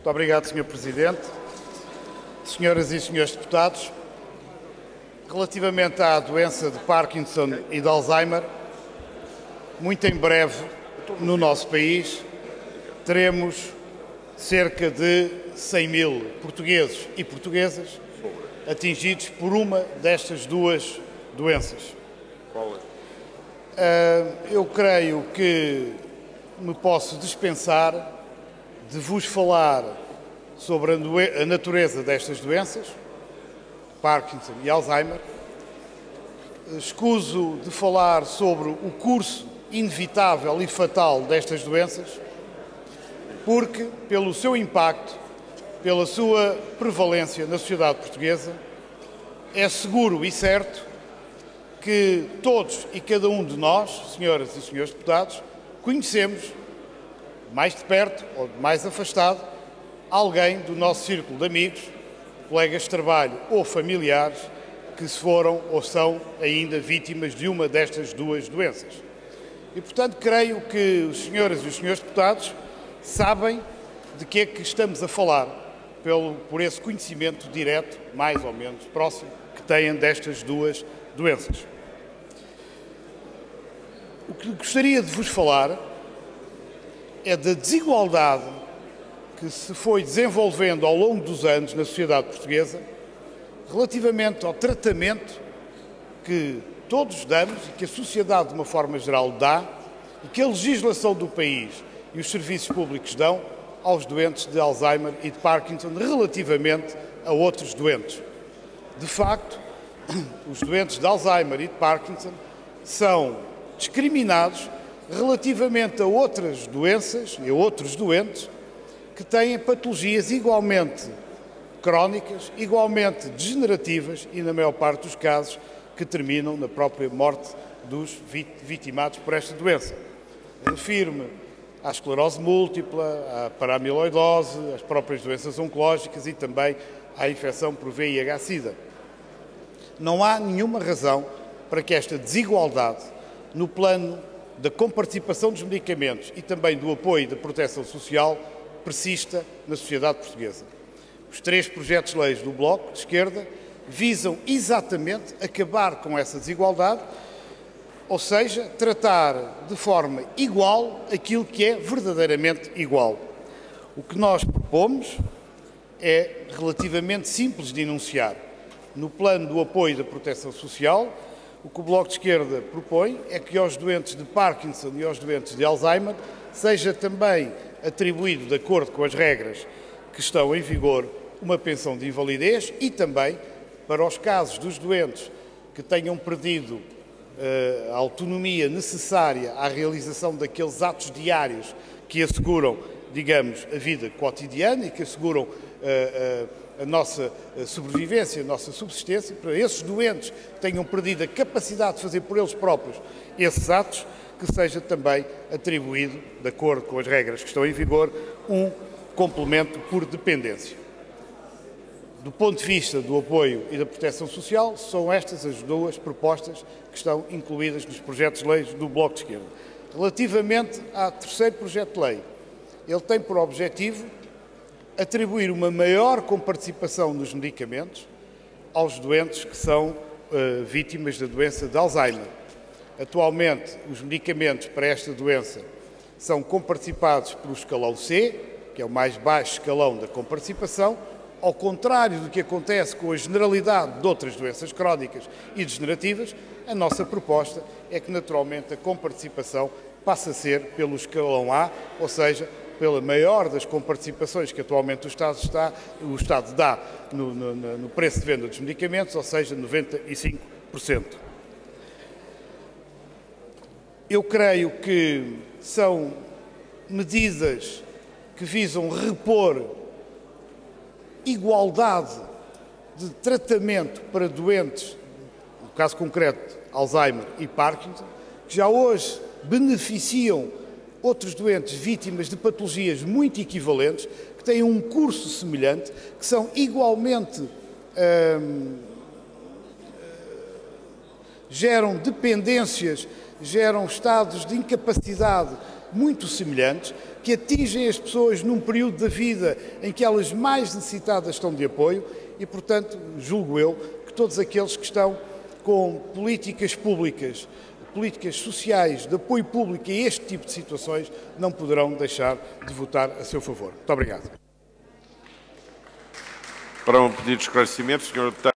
Muito obrigado, Sr. Presidente. Senhoras e senhores deputados, relativamente à doença de Parkinson e de Alzheimer, muito em breve, no nosso país, teremos cerca de 100 mil portugueses e portuguesas atingidos por uma destas duas doenças. Eu creio que me posso dispensar de vos falar sobre a natureza destas doenças, Parkinson e Alzheimer. Escuso de falar sobre o curso inevitável e fatal destas doenças, porque, pelo seu impacto, pela sua prevalência na sociedade portuguesa, é seguro e certo que todos e cada um de nós, senhoras e senhores deputados, conhecemos, mais de perto ou de mais afastado, alguém do nosso círculo de amigos, colegas de trabalho ou familiares que se foram ou são ainda vítimas de uma destas duas doenças. E, portanto, creio que os senhoras e os senhores deputados sabem de que é que estamos a falar, por esse conhecimento direto, mais ou menos próximo, que têm destas duas doenças. O que gostaria de vos falar é da desigualdade que se foi desenvolvendo ao longo dos anos na sociedade portuguesa relativamente ao tratamento que todos damos e que a sociedade, de uma forma geral, dá e que a legislação do país e os serviços públicos dão aos doentes de Alzheimer e de Parkinson relativamente a outros doentes. De facto, os doentes de Alzheimer e de Parkinson são discriminados relativamente a outras doenças e a outros doentes que têm patologias igualmente crónicas, igualmente degenerativas e, na maior parte dos casos, que terminam na própria morte dos vitimados por esta doença. Refiro-me à esclerose múltipla, à paramiloidose, às próprias doenças oncológicas e também à infecção por VIH-Sida. Não há nenhuma razão para que esta desigualdade no plano da comparticipação dos medicamentos e também do apoio e da proteção social persista na sociedade portuguesa. Os 3 projetos de leis do Bloco de Esquerda visam exatamente acabar com essa desigualdade, ou seja, tratar de forma igual aquilo que é verdadeiramente igual. O que nós propomos é relativamente simples de enunciar. No plano do apoio e da proteção social, o que o Bloco de Esquerda propõe é que aos doentes de Parkinson e aos doentes de Alzheimer seja também atribuído, de acordo com as regras que estão em vigor, uma pensão de invalidez e também, para os casos dos doentes que tenham perdido a autonomia necessária à realização daqueles atos diários que asseguram, digamos, a vida cotidiana e que asseguram a nossa sobrevivência, a nossa subsistência, para esses doentes que tenham perdido a capacidade de fazer por eles próprios esses atos, que seja também atribuído, de acordo com as regras que estão em vigor, um complemento por dependência. Do ponto de vista do apoio e da proteção social, são estas as duas propostas que estão incluídas nos projetos de leis do Bloco de Esquerda. Relativamente ao terceiro projeto de lei, ele tem por objetivo atribuir uma maior comparticipação nos medicamentos aos doentes que são vítimas da doença de Alzheimer. Atualmente, os medicamentos para esta doença são comparticipados pelo escalão C, que é o mais baixo escalão da comparticipação, ao contrário do que acontece com a generalidade de outras doenças crónicas e degenerativas. A nossa proposta é que, naturalmente, a comparticipação passe a ser pelo escalão A, ou seja, pela maior das comparticipações que atualmente o Estado dá no preço de venda dos medicamentos, ou seja, 95%. Eu creio que são medidas que visam repor igualdade de tratamento para doentes, no caso concreto, Alzheimer e Parkinson, que já hoje beneficiam outros doentes vítimas de patologias muito equivalentes, que têm um curso semelhante, que são igualmente geram dependências, geram estados de incapacidade muito semelhantes, que atingem as pessoas num período da vida em que elas mais necessitadas estão de apoio e, portanto, julgo eu que todos aqueles que estão com políticas públicas, políticas sociais, de apoio público a este tipo de situações, não poderão deixar de votar a seu favor. Muito obrigado. Para um pedido de esclarecimento, Sr. Deputado.